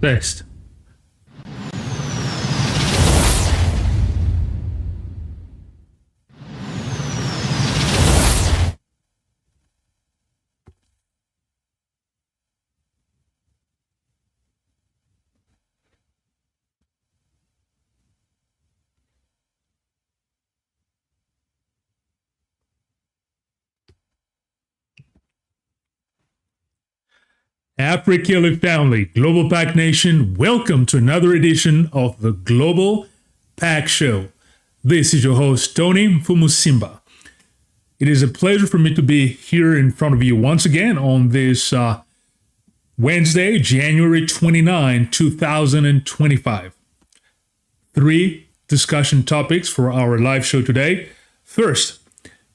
Test. AfriKili family, Global Pack Nation, welcome to another edition of the Global Pack Show. This is your host, Tony Mfumusimba. It is a pleasure for me to be here in front of you once again on this Wednesday, January 29, 2025. 3 discussion topics for our live show today. First,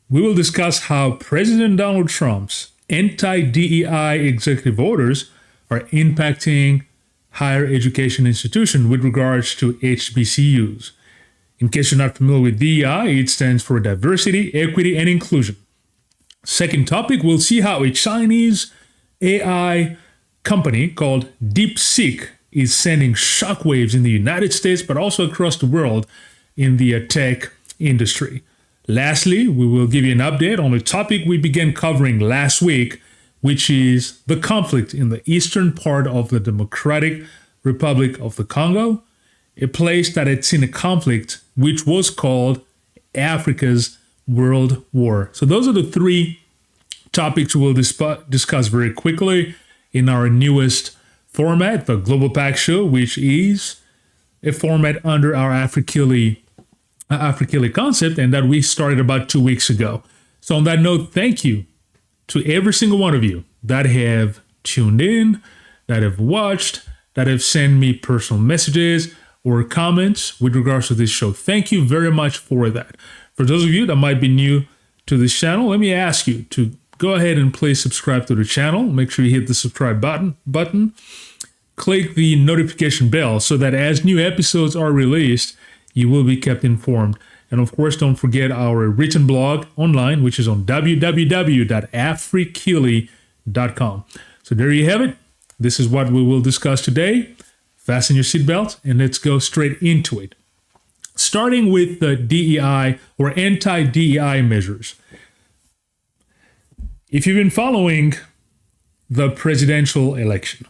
we will discuss how President Donald Trump's anti-DEI executive orders are impacting higher education institutions with regards to HBCUs. In case you're not familiar with DEI, it stands for diversity, equity, and inclusion. Second topic, we'll see how a Chinese AI company called DeepSeek is sending shockwaves in the United States, but also across the world in the tech industry. Lastly, we will give you an update on a topic we began covering last week, which is the conflict in the eastern part of the Democratic Republic of the Congo, a place that had seen a conflict which was called Africa's World War. So those are the 3 topics we'll discuss very quickly in our newest format, the Global Pack Show, which is a format under our AfriKili concept, and that we started about 2 weeks ago. So on that note, thank you to every single one of you that have tuned in, that have watched, that have sent me personal messages or comments with regards to this show. Thank you very much for that. For those of you that might be new to this channel, let me ask you to go ahead and please subscribe to the channel. Make sure you hit the subscribe button. Click the notification bell so that as new episodes are released, you will be kept informed. And of course, don't forget our written blog online, which is on www.afrikili.com. So there you have it. This is what we will discuss today. Fasten your seatbelt and let's go straight into it. Starting with the DEI or anti-DEI measures. If you've been following the presidential election,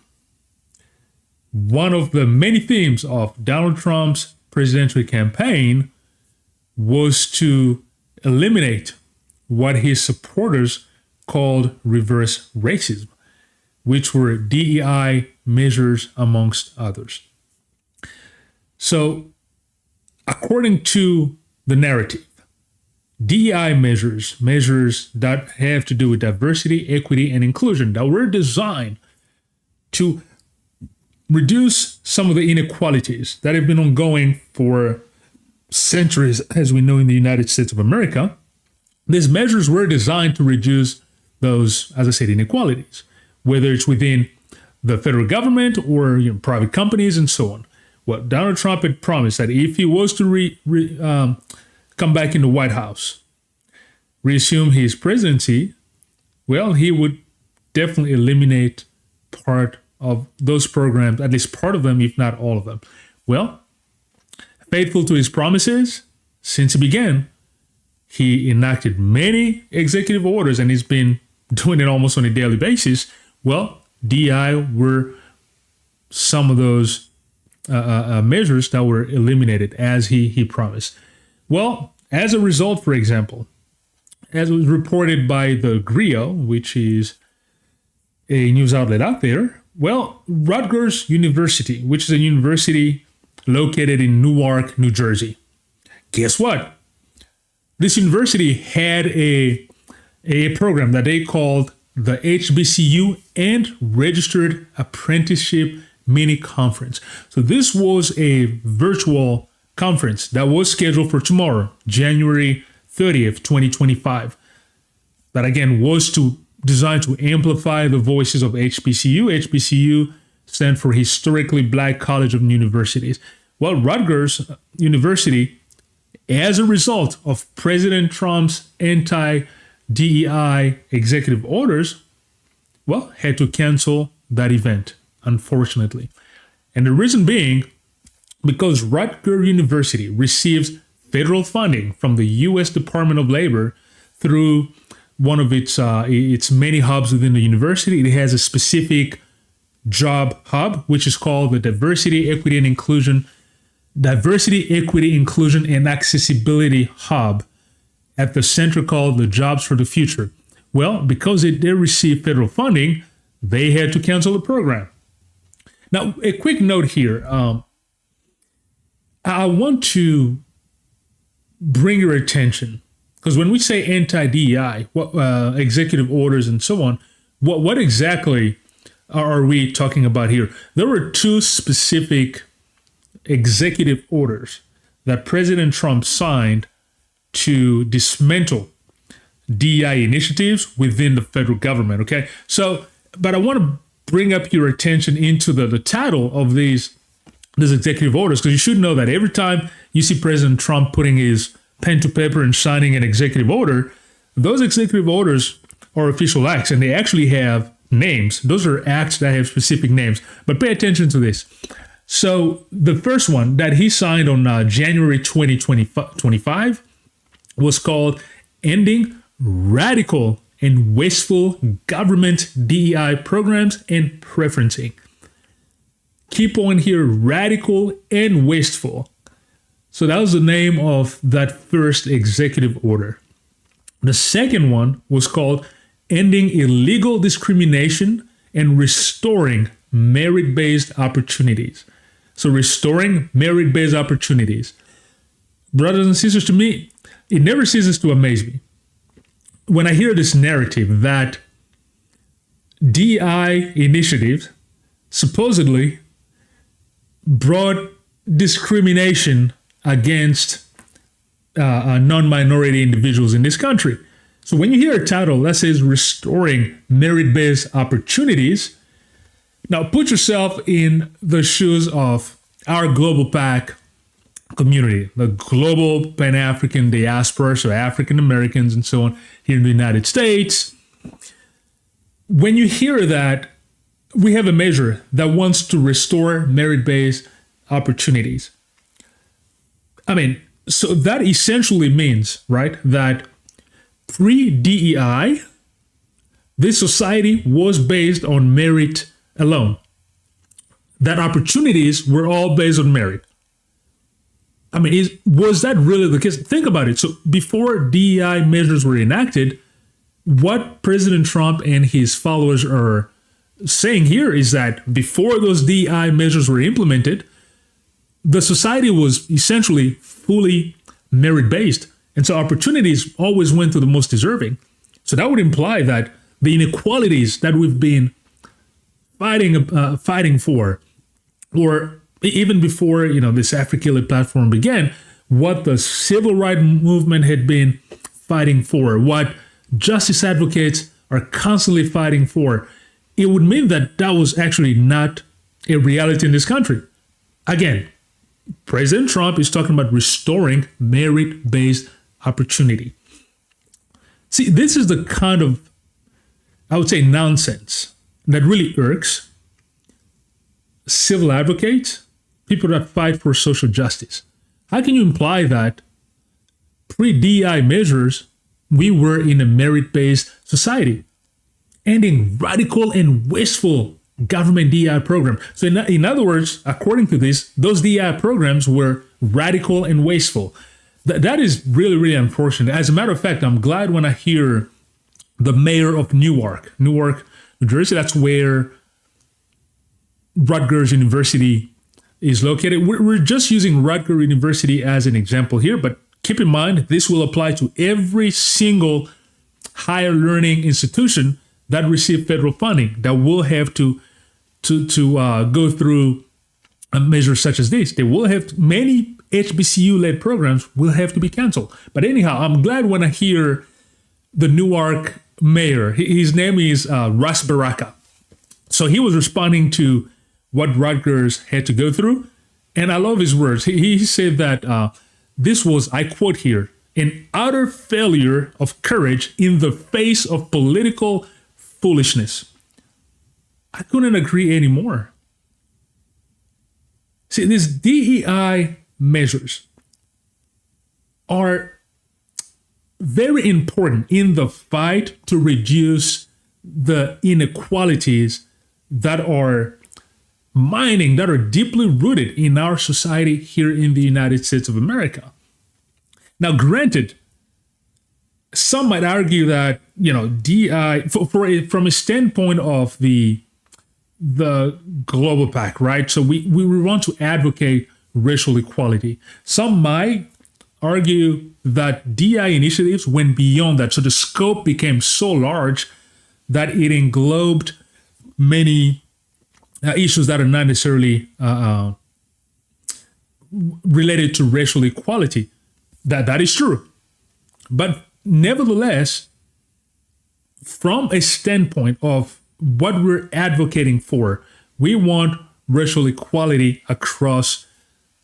one of the many themes of Donald Trump's presidential campaign was to eliminate what his supporters called reverse racism, which were DEI measures amongst others. So, according to the narrative, DEI measures that have to do with diversity, equity, and inclusion that were designed to reduce some of the inequalities that have been ongoing for centuries, as we know in the United States of America. These measures were designed to reduce those, as I said, inequalities, whether it's within the federal government or private companies and so on. Well, Donald Trump had promised that if he was to come back in the White House, reassume his presidency, well, he would definitely eliminate part of those programs, at least part of them, if not all of them. Well, faithful to his promises, since he began, he enacted many executive orders, and he's been doing it almost on a daily basis. Well, DEI were some of those measures that were eliminated as he promised. Well, as a result, for example, as was reported by the GRIO, which is a news outlet out there, well, Rutgers University, which is a university located in Newark, New Jersey. Guess what? This university had a program that they called the HBCU and Registered Apprenticeship Mini Conference. So this was a virtual conference that was scheduled for tomorrow, January 30th, 2025. That again was designed to amplify the voices of HBCU. HBCU stand for Historically Black College of Universities. Well, Rutgers University, as a result of President Trump's anti-DEI executive orders, well, had to cancel that event, unfortunately. And the reason being, because Rutgers University receives federal funding from the U.S. Department of Labor through one of its many hubs within the university. It has a specific job hub, which is called the Diversity, Equity, and Inclusion and Accessibility Hub at the center called the Jobs for the Future. Well, because they received federal funding, they had to cancel the program. Now, a quick note here. I want to bring your attention, because when we say anti-DEI, executive orders and so on, what exactly are we talking about here? There were two specific executive orders that President Trump signed to dismantle DEI initiatives within the federal government, okay? So, but I want to bring up your attention into the title of these executive orders, because you should know that every time you see President Trump putting his pen to paper and signing an executive order, those executive orders are official acts, and they actually have names. Those are acts that have specific names. But pay attention to this. So the first one that he signed on January 2025 was called Ending Radical and Wasteful Government DEI Programs and Preferencing. Key point here, radical and wasteful. So that was the name of that first executive order. The second one was called Ending Illegal Discrimination and Restoring Merit-Based Opportunities. So restoring merit-based opportunities. Brothers and sisters, to me, it never ceases to amaze me when I hear this narrative that DEI initiatives supposedly brought discrimination against non-minority individuals in this country. So when you hear a title that says Restoring Merit-Based Opportunities, now put yourself in the shoes of our global PAC community, the global Pan-African diaspora, so African Americans and so on here in the United States. When you hear that, we have a measure that wants to restore merit-based opportunities. I mean, so that essentially means, right, that pre-DEI, this society was based on merit alone. That opportunities were all based on merit. I mean, was that really the case? Think about it. So before DEI measures were enacted, what President Trump and his followers are saying here is that before those DEI measures were implemented, the society was essentially fully merit-based. And so opportunities always went to the most deserving. So that would imply that the inequalities that we've been fighting for, or even before this AfriKili platform began, what the civil rights movement had been fighting for, what justice advocates are constantly fighting for, it would mean that that was actually not a reality in this country. Again, President Trump is talking about restoring merit-based opportunity. See, this is the kind of, I would say, nonsense that really irks civil advocates, people that fight for social justice. How can you imply that pre-DEI measures, we were in a merit-based society, ending radical and wasteful government DEI program? So in other words, according to this, those DEI programs were radical and wasteful. That is really, really unfortunate. As a matter of fact, I'm glad when I hear the mayor of Newark, New Jersey, that's where Rutgers University is located. We're just using Rutgers University as an example here, but keep in mind, this will apply to every single higher learning institution that receive federal funding that will have to go through a measure such as this. They will have many HBCU-led programs will have to be canceled. But anyhow, I'm glad when I hear the Newark mayor. His name is Russ Baraka. So he was responding to what Rutgers had to go through. And I love his words. He said that this was, I quote here, an utter failure of courage in the face of political foolishness. I couldn't agree anymore. See, these DEI measures are very important in the fight to reduce the inequalities that are that are deeply rooted in our society here in the United States of America. Now, granted, some might argue that, DI, from a standpoint of the global PAC, right? So we want to advocate racial equality. Some might argue that DI initiatives went beyond that. So the scope became so large that it englobed many issues that are not necessarily related to racial equality. That is true. But nevertheless, from a standpoint of what we're advocating for, we want racial equality across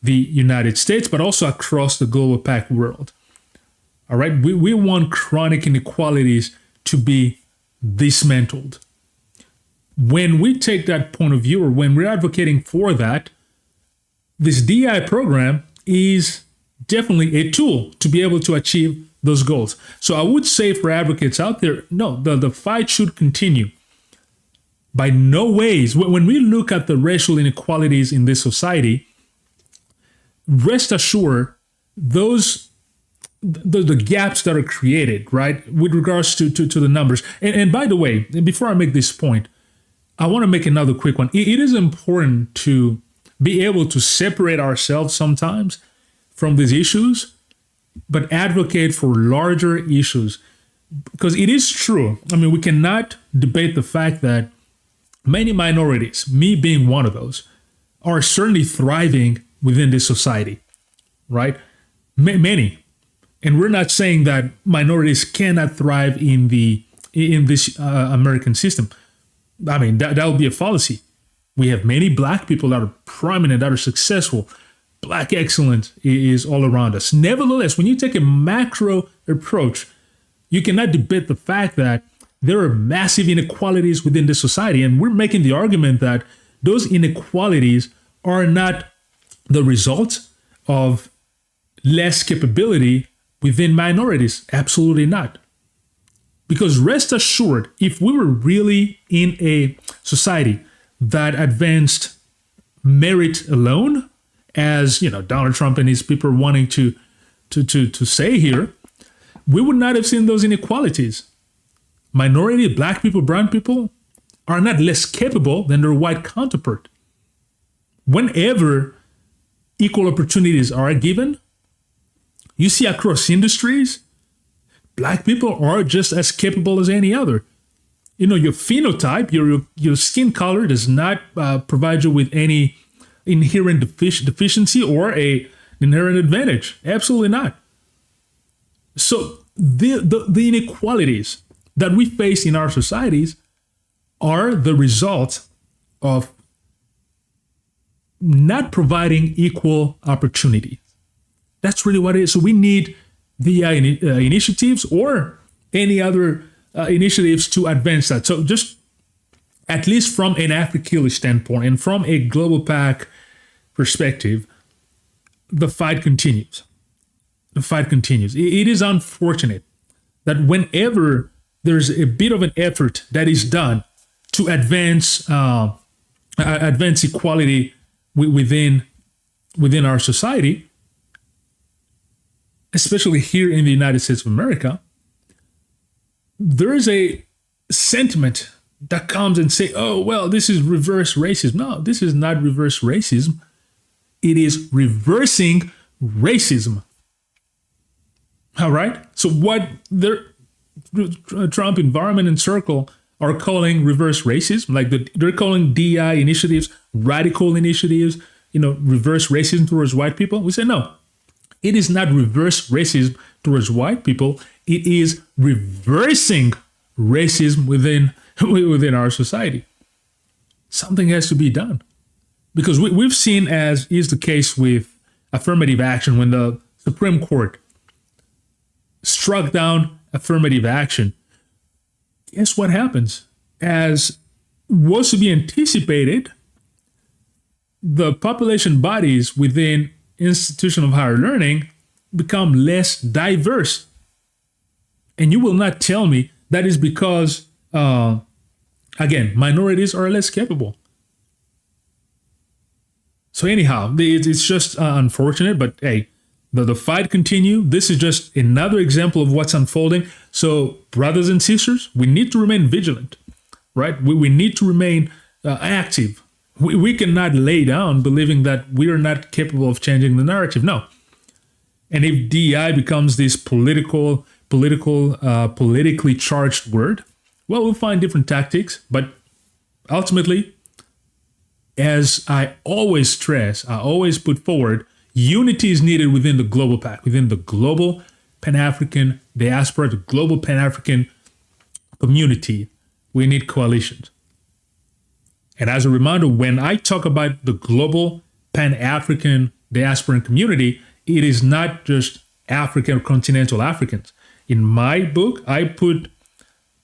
the United States, but also across the global PAC world. All right, we want chronic inequalities to be dismantled. When we take that point of view, or when we're advocating for that, this DI program is definitely a tool to be able to achieve those goals. So I would say for advocates out there, no, the fight should continue. By no ways, when we look at the racial inequalities in this society, rest assured, the gaps that are created, right, with regards to the numbers. And by the way, before I make this point, I want to make another quick one. It is important to be able to separate ourselves sometimes from these issues, but advocate for larger issues. Because it is true. I mean, we cannot debate the fact that many minorities, me being one of those, are certainly thriving within this society, right? Many. And we're not saying that minorities cannot thrive in this American system. I mean, that would be a fallacy. We have many Black people that are prominent, that are successful. Black excellence is all around us. Nevertheless, when you take a macro approach, you cannot debate the fact that there are massive inequalities within this society. And we're making the argument that those inequalities are not the result of less capability within minorities. Absolutely not. Because rest assured, if we were really in a society that advanced merit alone, as Donald Trump and his people are wanting to say here, we would not have seen those inequalities. Minority, Black people, brown people are not less capable than their white counterpart. Whenever equal opportunities are given, you see across industries, Black people are just as capable as any other. Your phenotype, your skin color does not provide you with any inherent deficiency or an inherent advantage. Absolutely not. So the inequalities that we face in our societies are the result of not providing equal opportunity. That's really what it is. So we need the initiatives or any other initiatives to advance that. So just at least from an AfriKili standpoint and from a global PAC perspective, the fight continues. The fight continues. It is unfortunate that whenever there's a bit of an effort that is done to advance equality within our society, especially here in the United States of America, there is a sentiment that comes and say, oh, well, this is reverse racism. No, this is not reverse racism. It is reversing racism. All right? So what the Trump environment and circle are calling reverse racism, like they're calling DEI initiatives, radical initiatives, reverse racism towards white people. We say, no, it is not reverse racism towards white people. It is reversing racism within our society. Something has to be done. Because we've seen, as is the case with affirmative action, when the Supreme Court struck down affirmative action, guess what happens? As was to be anticipated, the population bodies within institution of higher learning become less diverse. And you will not tell me that is because, again, minorities are less capable. So anyhow, it's just unfortunate, but hey, the fight continue. This is just another example of what's unfolding. So brothers and sisters, we need to remain vigilant, right? We need to remain active. We cannot lay down believing that we are not capable of changing the narrative. No. And if DEI becomes this politically charged word, well, we'll find different tactics. But ultimately, as I always stress, I always put forward, unity is needed within the global PAC, within the global Pan-African diaspora, the global Pan-African community. We need coalitions. And as a reminder, when I talk about the global Pan-African diasporan community, it is not just African or continental Africans. In my book, I put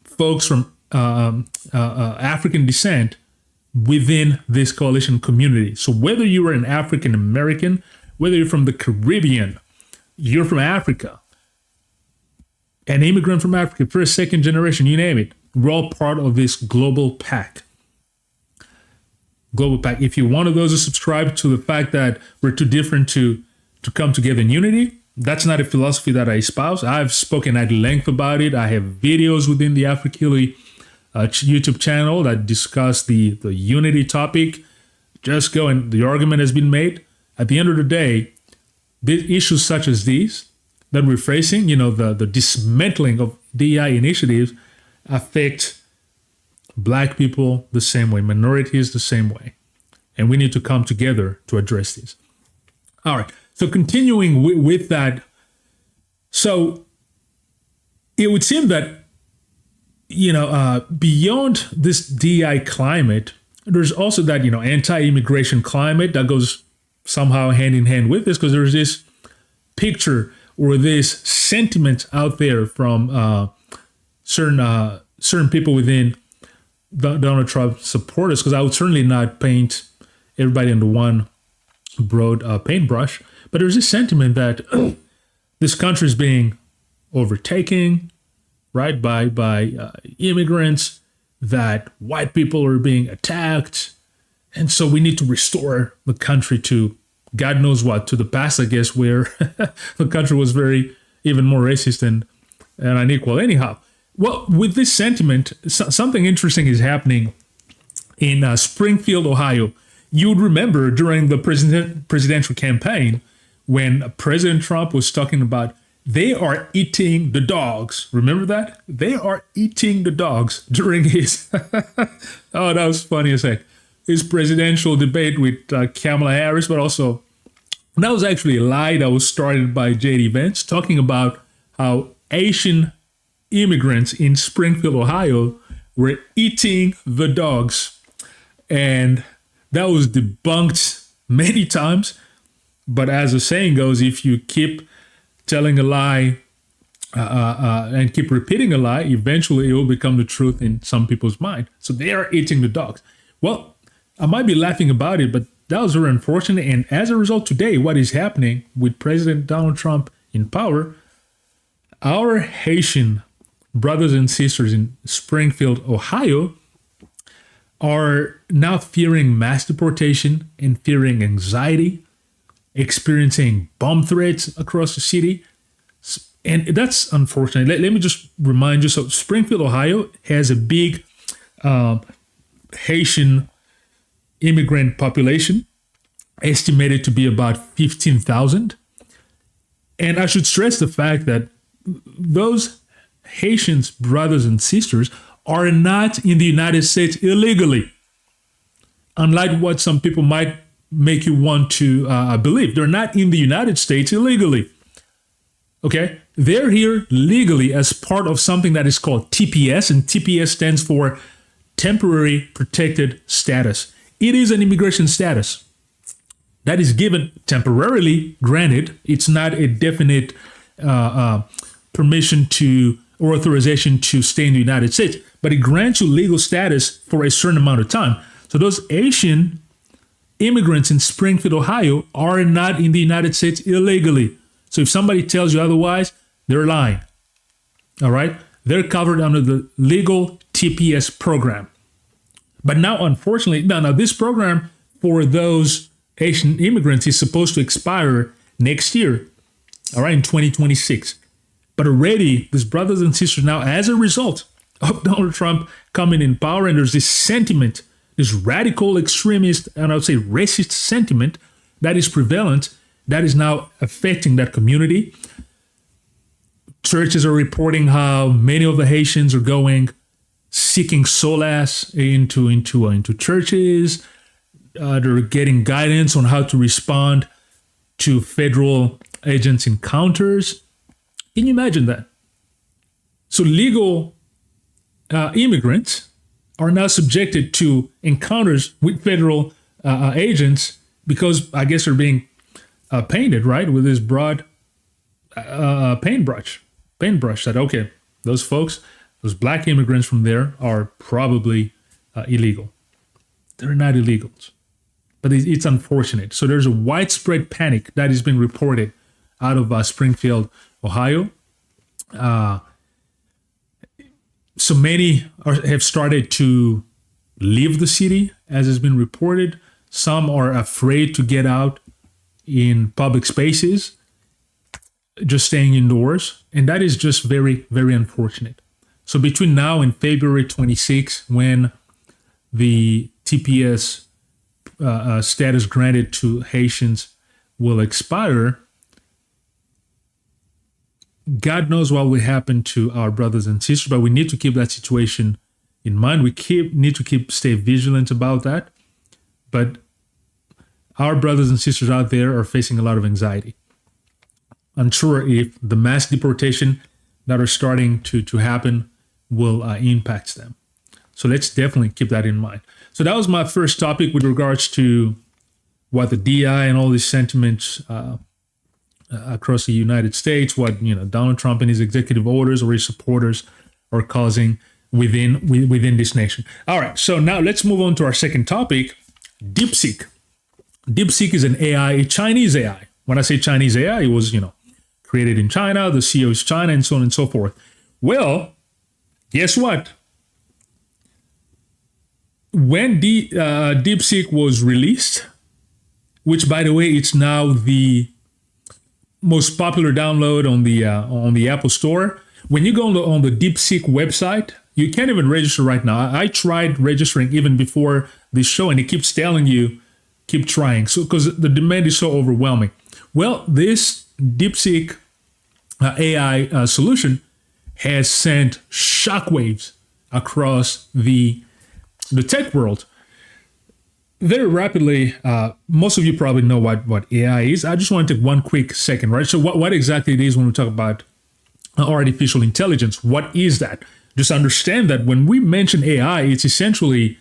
folks from African descent within this coalition community. So whether you are an African American, whether you're from the Caribbean, you're from Africa, an immigrant from Africa, first, second generation, you name it, we're all part of this global PAC. Global PAC. If you're one of those who subscribe to the fact that we're too different to come together in unity, that's not a philosophy that I espouse. I've spoken at length about it. I have videos within the AfriKili YouTube channel that discuss the unity topic. Just go, and the argument has been made. At the end of the day, the issues such as these that we're facing, the dismantling of DEI initiatives affect Black people the same way, minorities the same way. And we need to come together to address this. All right. So continuing with that, so it would seem that, beyond this DEI climate, there's also that, anti-immigration climate that goes somehow hand in hand with this, because there's this picture or this sentiment out there from certain people within Donald Trump supporters, because I would certainly not paint everybody under one broad paintbrush, but there's this sentiment that this country is being overtaken, right, by immigrants, that white people are being attacked, and so we need to restore the country to God knows what, to the past, I guess, where the country was even more racist and unequal. Anyhow, well, with this sentiment, something interesting is happening in Springfield, Ohio. You would remember during the presidential campaign when President Trump was talking about they are eating the dogs. Remember that? They are eating the dogs during his, oh, that was funny as heck, his presidential debate with Kamala Harris, but also that was actually a lie that was started by J.D. Vance, talking about how Asian immigrants in Springfield, Ohio were eating the dogs. And that was debunked many times. But as the saying goes, if you keep telling a lie and keep repeating a lie, eventually it will become the truth in some people's mind. So they are eating the dogs. Well, I might be laughing about it, but that was very unfortunate. And as a result, today, what is happening with President Donald Trump in power, our Haitian brothers and sisters in Springfield, Ohio, are now fearing mass deportation and fearing anxiety, experiencing bomb threats across the city. And that's unfortunate. Let me just remind you. So Springfield, Ohio has a big Haitian immigrant population, estimated to be about 15,000. And I should stress the fact that those Haitians, brothers and sisters, are not in the United States illegally. Unlike what some people might make you want to believe. They're not in the United States illegally. Okay? They're here legally as part of something that is called TPS, and TPS stands for Temporary Protected Status. It is an immigration status that is given temporarily, granted. It's not a definite permission to or authorization to stay in the United States, but it grants you legal status for a certain amount of time. So those Asian immigrants in Springfield, Ohio are not in the United States illegally. So if somebody tells you otherwise, they're lying. All right? They're covered under the legal TPS program. But now, unfortunately, now this program for those Asian immigrants is supposed to expire next year, all right, in 2026. But already, these brothers and sisters now, as a result of Donald Trump coming in power, and there's this sentiment, this radical extremist, and I would say racist sentiment that is prevalent, that is now affecting that community. Churches are reporting how many of the Haitians are going, seeking solace into churches. They're getting guidance on how to respond to federal agents' encounters. Can you imagine that? So legal immigrants are now subjected to encounters with federal agents because I guess they're being painted, right, with this broad paintbrush that, okay, those folks, those black immigrants from there are probably illegal. They're not illegals, but it's unfortunate. So there's a widespread panic that is being reported out of Springfield, Ohio. So many have started to leave the city, as has been reported. Some are afraid to get out in public spaces, just staying indoors. And that is just very, very unfortunate. So between now and February 26, when the TPS status granted to Haitians will expire, God knows what will happen to our brothers and sisters, but we need to keep that situation in mind. We need to stay vigilant about that. But our brothers and sisters out there are facing a lot of anxiety. Unsure if the mass deportation that are starting to happen will impact them. So let's definitely keep that in mind. So that was my first topic with regards to what the DEI and all these sentiments across the United States, what Donald Trump and his executive orders or his supporters are causing within this nation. All right, so now let's move on to our second topic, DeepSeek. DeepSeek is an AI, a Chinese AI. When I say Chinese AI, it was created in China, the CEO is China, and so on and so forth. Well, guess what? When DeepSeek was released, which by the way, it's now the most popular download on the Apple Store. When you go on the DeepSeek website, you can't even register right now. I tried registering even before this show, and it keeps telling you, keep trying. So because the demand is so overwhelming. Well, this DeepSeek AI solution has sent shockwaves across the tech world. Very rapidly, most of you probably know what AI is. I just want to take one quick second, right? So what exactly it is when we talk about artificial intelligence, what is that? Just understand that when we mention AI, it's essentially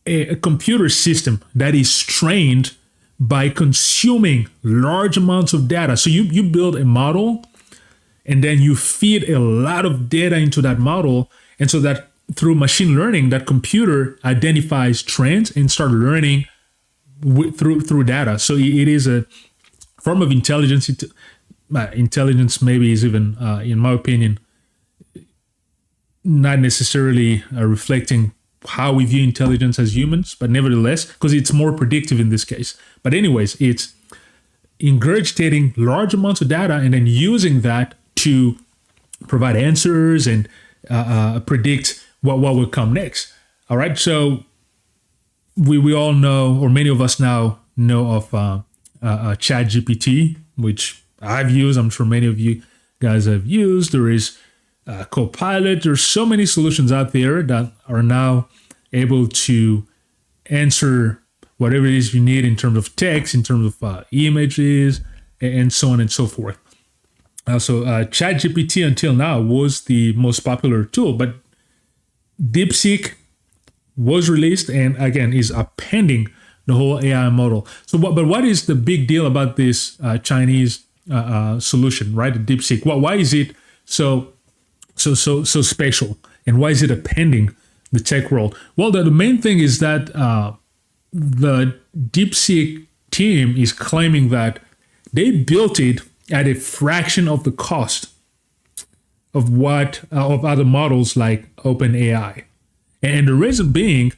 a computer system that is trained by consuming large amounts of data. So you build a model and then you feed a lot of data into that model. And so that through machine learning, that computer identifies trends and start learning through data. So it is a form of intelligence. Intelligence maybe is even, in my opinion, not necessarily reflecting how we view intelligence as humans, but nevertheless, because it's more predictive in this case. But anyways, it's ingurgitating large amounts of data and then using that to provide answers and predict what will come next. All right. So we all know, or many of us now know of ChatGPT, which I've used. I'm sure many of you guys have used. There is Copilot. There's so many solutions out there that are now able to answer whatever it is you need in terms of text, in terms of images, and so on and so forth. So ChatGPT until now was the most popular tool, but DeepSeek was released and again is appending the whole AI model. So what is the big deal about this Chinese solution, right? The DeepSeek. Why is it so special, and why is it appending the tech world? Well, the main thing is that the DeepSeek team is claiming that they built it at a fraction of the cost of what of other models like OpenAI. And the reason being,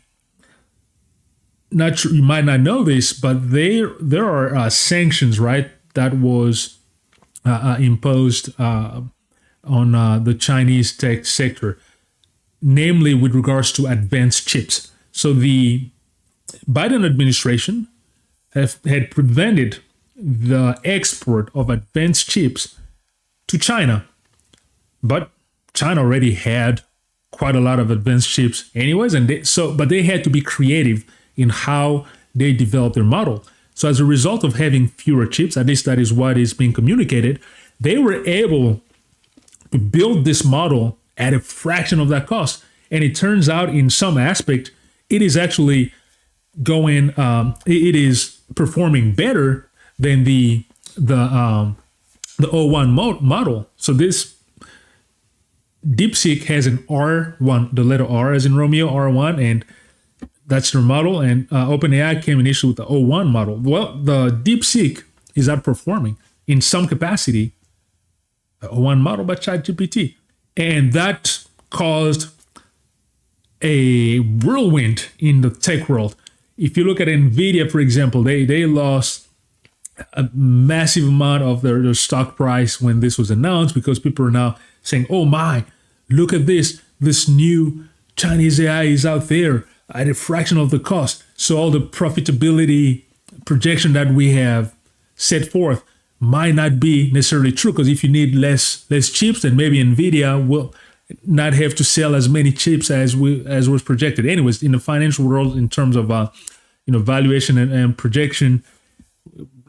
not sure, you might not know this, but there are sanctions, right, that was imposed on the Chinese tech sector, namely with regards to advanced chips. So the Biden administration had prevented the export of advanced chips to China, but China already had quite a lot of advanced chips anyways, and but they had to be creative in how they developed their model. So as a result of having fewer chips, at least that is what is being communicated, they were able to build this model at a fraction of that cost. And it turns out in some aspect, it is actually it is performing better than the O1 model. So this DeepSeek has an R1, the letter R as in Romeo, R1, and that's their model. And OpenAI came initially with the O1 model. Well, the DeepSeek is outperforming in some capacity the O1 model by ChatGPT. And that caused a whirlwind in the tech world. If you look at NVIDIA, for example, they lost a massive amount of their stock price when this was announced, because people are now saying, oh my, look at this new Chinese AI is out there at a fraction of the cost. So all the profitability projection that we have set forth might not be necessarily true, because if you need less chips, then maybe NVIDIA will not have to sell as many chips as was projected. Anyways, in the financial world, in terms of valuation and projection,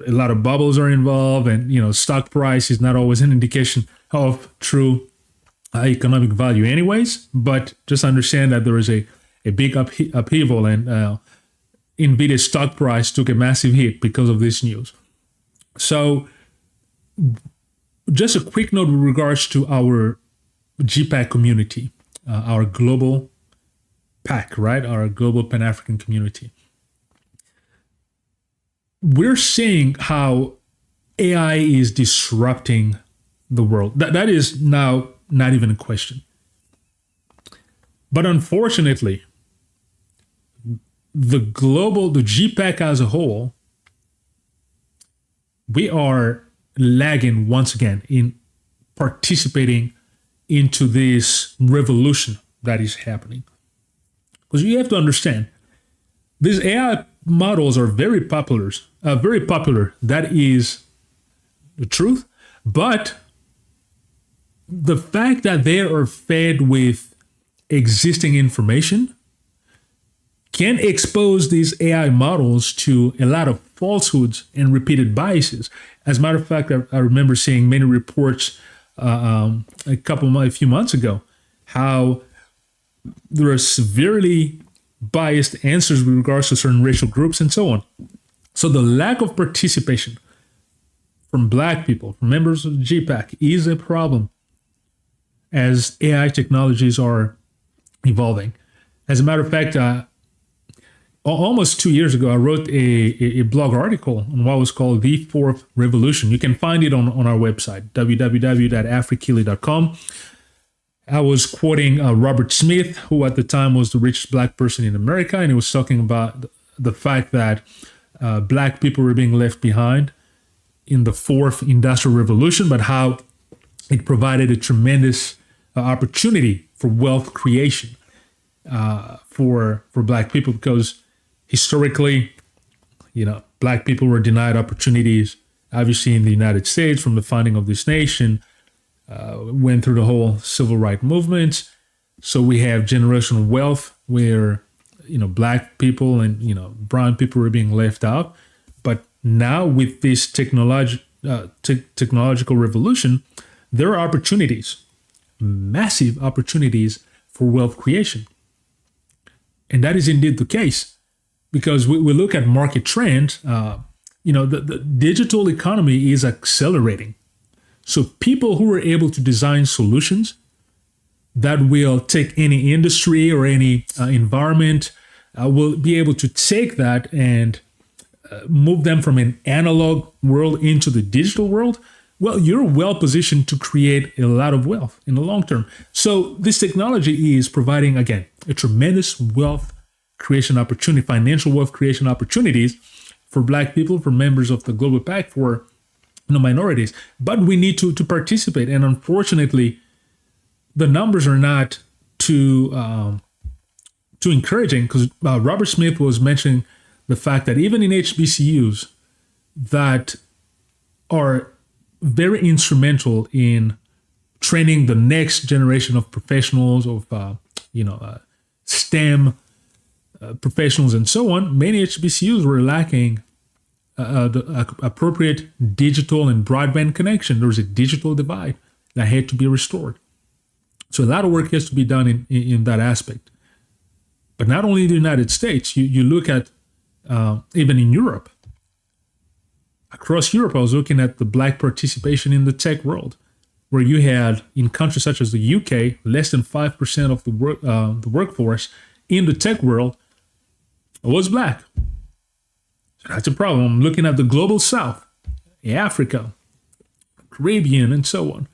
a lot of bubbles are involved, and stock price is not always an indication of true economic value anyways. But just understand that there is a big upheaval, and NVIDIA's stock price took a massive hit because of this news. So just a quick note with regards to our G-PAC community, our global PAC, right? Our global Pan-African community. We're seeing how AI is disrupting the world. That is now not even a question. But unfortunately, the G-PAC as a whole, we are lagging once again in participating into this revolution that is happening. Because you have to understand, these AI models are very popular. That is the truth. But the fact that they are fed with existing information can expose these AI models to a lot of falsehoods and repeated biases. As a matter of fact, I remember seeing many reports a few months ago how there are severely biased answers with regards to certain racial groups and so on. So the lack of participation from Black people, from members of the G-PAC, is a problem as AI technologies are evolving. As a matter of fact, almost 2 years ago, I wrote a blog article on what was called the Fourth Revolution. You can find it on our website, www.afrikili.com. I was quoting Robert Smith, who at the time was the richest Black person in America, and he was talking about the fact that Black people were being left behind in the Fourth Industrial Revolution, but how it provided a tremendous opportunity for wealth creation for Black people, because historically, Black people were denied opportunities. Obviously, in the United States, from the founding of this nation, went through the whole civil rights movement. So we have generational wealth where, Black people and, brown people were being left out. But now with this technological revolution, there are opportunities, massive opportunities for wealth creation. And that is indeed the case, because we look at market trends. The digital economy is accelerating. So people who are able to design solutions that will take any industry or any environment will be able to take that and move them from an analog world into the digital world, well, you're well positioned to create a lot of wealth in the long term. So this technology is providing, again, a tremendous wealth creation opportunity, financial wealth creation opportunities for Black people, for members of the Global PAC, for minorities. But we need to participate. And unfortunately, the numbers are not too encouraging, because Robert Smith was mentioning the fact that even in HBCUs that are very instrumental in training the next generation of professionals, of STEM professionals and so on, many HBCUs were lacking the appropriate digital and broadband connection. There was a digital divide that had to be restored. So a lot of work has to be done in that aspect. But not only in the United States, you look at even in Europe. Across Europe, I was looking at the Black participation in the tech world, where you had, in countries such as the UK, less than 5% of the workforce in the tech world was Black. So that's a problem. I'm looking at the global South, Africa, Caribbean, and so on.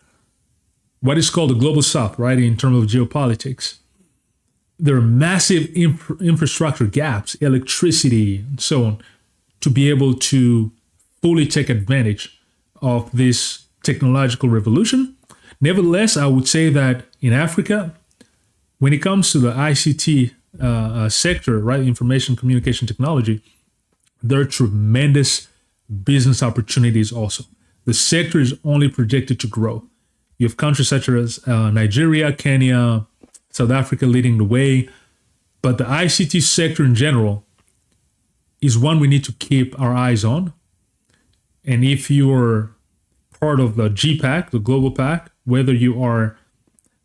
What is called the global South, right, in terms of geopolitics. There are massive infrastructure gaps, electricity, and so on, to be able to fully take advantage of this technological revolution. Nevertheless, I would say that in Africa, when it comes to the ICT sector, right, information communication technology, there are tremendous business opportunities also. The sector is only projected to grow. You have countries such as Nigeria, Kenya, South Africa leading the way. But the ICT sector in general is one we need to keep our eyes on. And if you're part of the G-PAC, the Global PAC, whether you are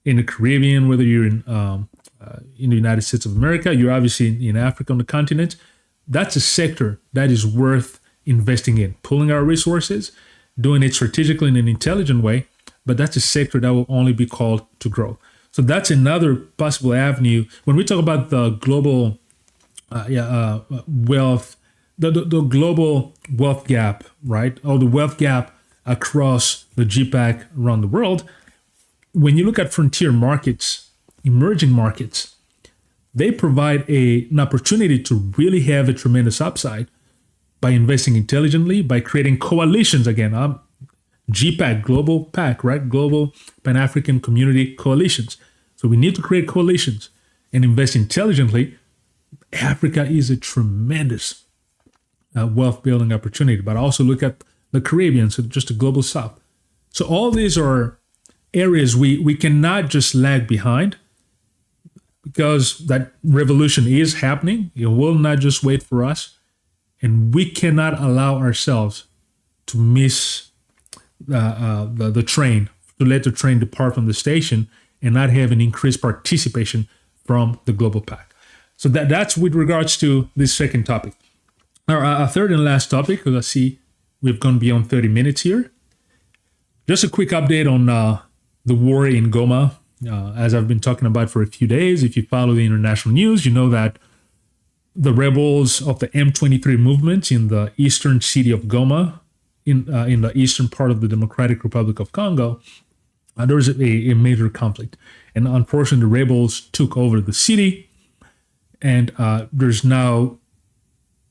in the Caribbean, whether you're in the United States of America, you're obviously in Africa on the continent, that's a sector that is worth investing in, pulling our resources, doing it strategically in an intelligent way, but that's a sector that will only be called to grow. So that's another possible avenue. When we talk about the global wealth, the global wealth gap, right, or the wealth gap across the G-PAC around the world, when you look at frontier markets, emerging markets, they provide an opportunity to really have a tremendous upside by investing intelligently, by creating coalitions. Again, G-PAC, Global PAC, right? Global Pan-African Community Coalitions. So we need to create coalitions and invest intelligently. Africa is a tremendous wealth building opportunity, but also look at the Caribbean, so just the global South. So all these are areas we cannot just lag behind, because that revolution is happening. It will not just wait for us. And we cannot allow ourselves to miss the train, to let the train depart from the station and not have an increased participation from the global PAC. So that's with regards to this second topic. Our third and last topic, because I see we've gone beyond 30 minutes here. Just a quick update on the war in Goma. As I've been talking about for a few days, if you follow the international news, you know that the rebels of the M23 movement in the eastern city of Goma, in the eastern part of the Democratic Republic of Congo, there was a major conflict. And unfortunately, the rebels took over the city. And there's now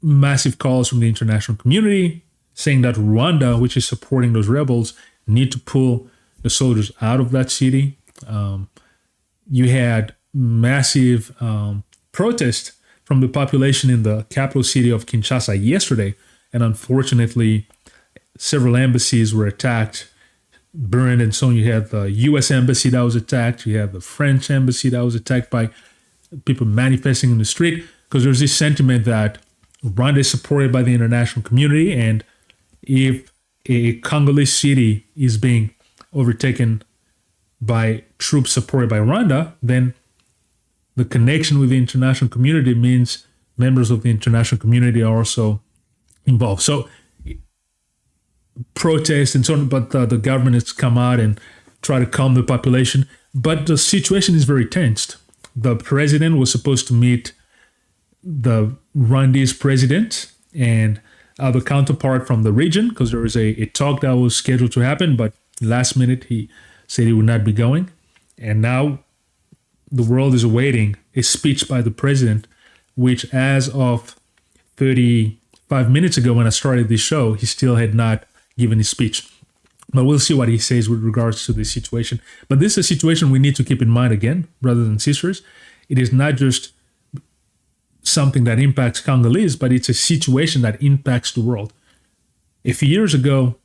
massive calls from the international community saying that Rwanda, which is supporting those rebels, need to pull the soldiers out of that city. You had massive protest from the population in the capital city of Kinshasa yesterday. And unfortunately, several embassies were attacked, burned, and so on. You had the U.S. embassy that was attacked. You have the French embassy that was attacked by people manifesting in the street, because there's this sentiment that Rwanda is supported by the international community. And if a Congolese city is being overtaken by troops supported by Rwanda, then the connection with the international community means members of the international community are also involved. So protests and so on, but the government has come out and try to calm the population. But the situation is very tensed. The president was supposed to meet the Rwandese president and the counterpart from the region, because there was a talk that was scheduled to happen, but last minute he said he would not be going. And now the world is awaiting a speech by the president, which as of 35 minutes ago when I started this show, he still had not given his speech. But we'll see what he says with regards to this situation. But this is a situation we need to keep in mind again, brothers and sisters. It is not just something that impacts Congolese, but it's a situation that impacts the world. A few years ago,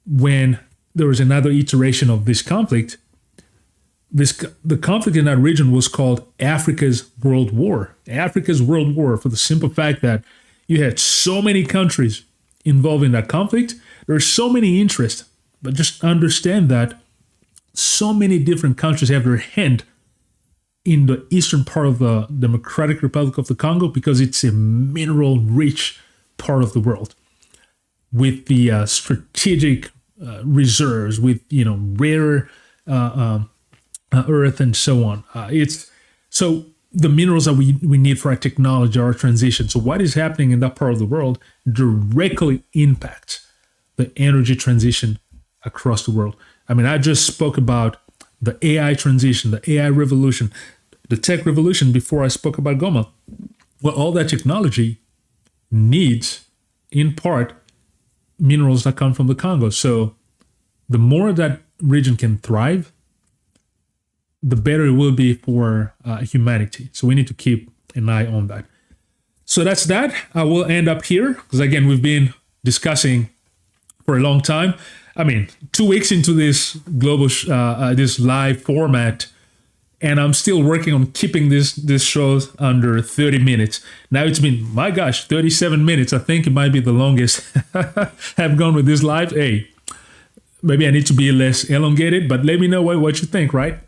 when there was another iteration of this conflict, the conflict in that region was called Africa's World War. Africa's World War, for the simple fact that you had so many countries involved in that conflict. There are so many interests, but just understand that so many different countries have their hand in the eastern part of the Democratic Republic of the Congo because it's a mineral-rich part of the world with the strategic reserves, with rare earth and so on. It's so the minerals that we need for our technology, our transition. So what is happening in that part of the world directly impacts the energy transition across the world. I mean, I just spoke about the AI transition, the AI revolution, the tech revolution before I spoke about Goma. Well, all that technology needs, in part, minerals that come from the Congo. So the more that region can thrive, the better it will be for humanity. So we need to keep an eye on that. So that's that. I will end up here because, again, we've been discussing for a long time. I mean, 2 weeks into this global, this live format, and I'm still working on keeping this show under 30 minutes. Now it's been, my gosh, 37 minutes. I think it might be the longest I've gone with this live. Hey, maybe I need to be less elongated, but let me know what you think, right?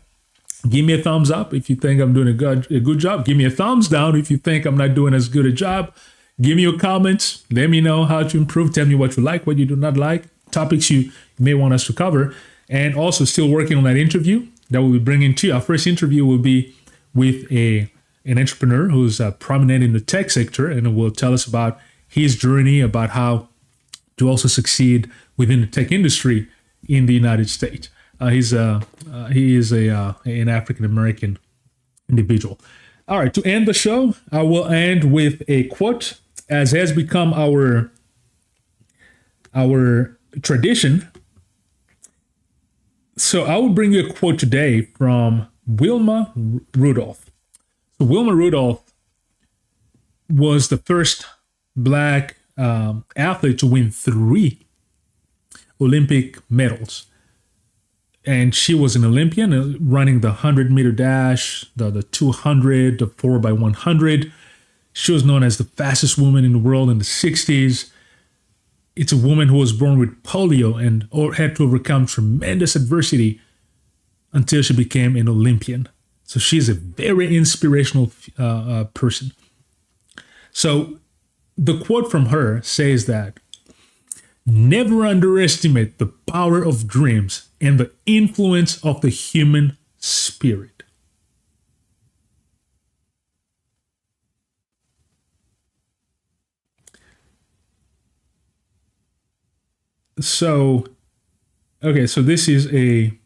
Give me a thumbs up if you think I'm doing a good job. Give me a thumbs down if you think I'm not doing as good a job. Give me your comments. Let me know how to improve. Tell me what you like, what you do not like, topics you may want us to cover. And also still working on that interview that we'll be bringing to you. Our first interview will be with an entrepreneur who's prominent in the tech sector, and will tell us about his journey, about how to also succeed within the tech industry in the United States. He is an African American individual. All right, to end the show, I will end with a quote, as has become our tradition. So I will bring you a quote today from Wilma Rudolph. So Wilma Rudolph was the first Black athlete to win 3 Olympic medals. And she was an Olympian running the 100-meter dash, the 200, the 4x100. She was known as the fastest woman in the world in the 60s. It's a woman who was born with polio and had to overcome tremendous adversity until she became an Olympian. So she's a very inspirational person. So the quote from her says that, "Never underestimate the power of dreams and the influence of the human spirit." So, okay, so this is an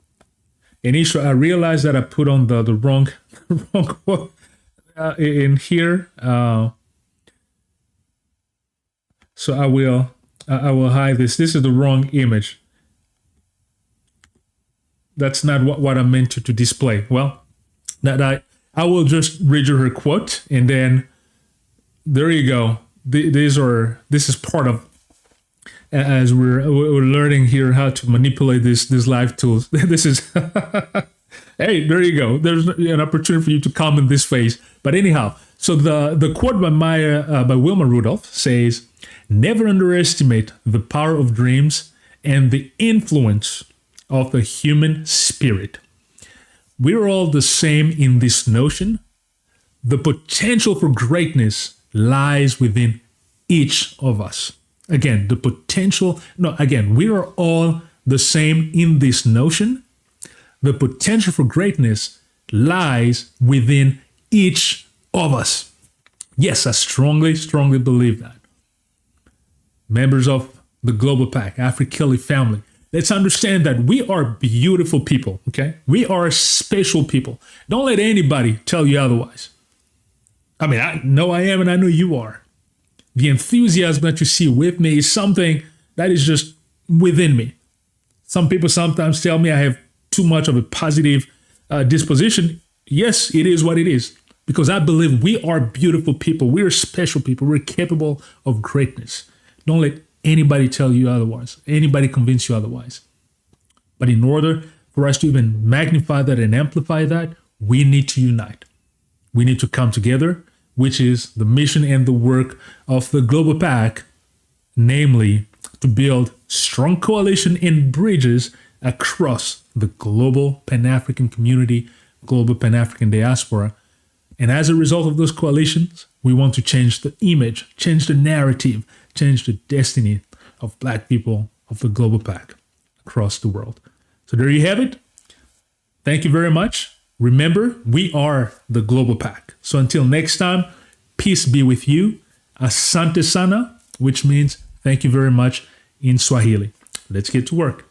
issue. I realized that I put on the wrong quote in here. So I will hide this. This is the wrong image. That's not what I meant to display. Well, that I will just read you her quote, and then there you go. This is part of, as we're learning here how to manipulate this live tools. This is hey, there you go. There's an opportunity for you to comment this phase. But anyhow, so the quote by Wilma Rudolph says, "Never underestimate the power of dreams and the influence of the human spirit. We're all the same in this notion. The potential for greatness lies within each of us." Again, we are all the same in this notion. The potential for greatness lies within each of us. Yes, I strongly, strongly believe that. Members of the Global PAC, AfriKili family, let's understand that we are beautiful people, okay? We are special people. Don't let anybody tell you otherwise. I mean, I know I am and I know you are. The enthusiasm that you see with me is something that is just within me. Some people sometimes tell me I have too much of a positive disposition. Yes, it is what it is. Because I believe we are beautiful people. We are special people. We're capable of greatness. Don't let anybody tell you otherwise. Anybody convince you otherwise. But in order for us to even magnify that and amplify that, we need to unite. We need to come together, which is the mission and the work of the Global PAC, namely to build strong coalition and bridges across the global Pan-African community, global Pan-African diaspora. And as a result of those coalitions, we want to change the image, change the narrative, change the destiny of Black people of the Global PAC across the world. So there you have it. Thank you very much. Remember, we are the Global PAC. So until next time, peace be with you. Asante sana, which means thank you very much in Swahili. Let's get to work.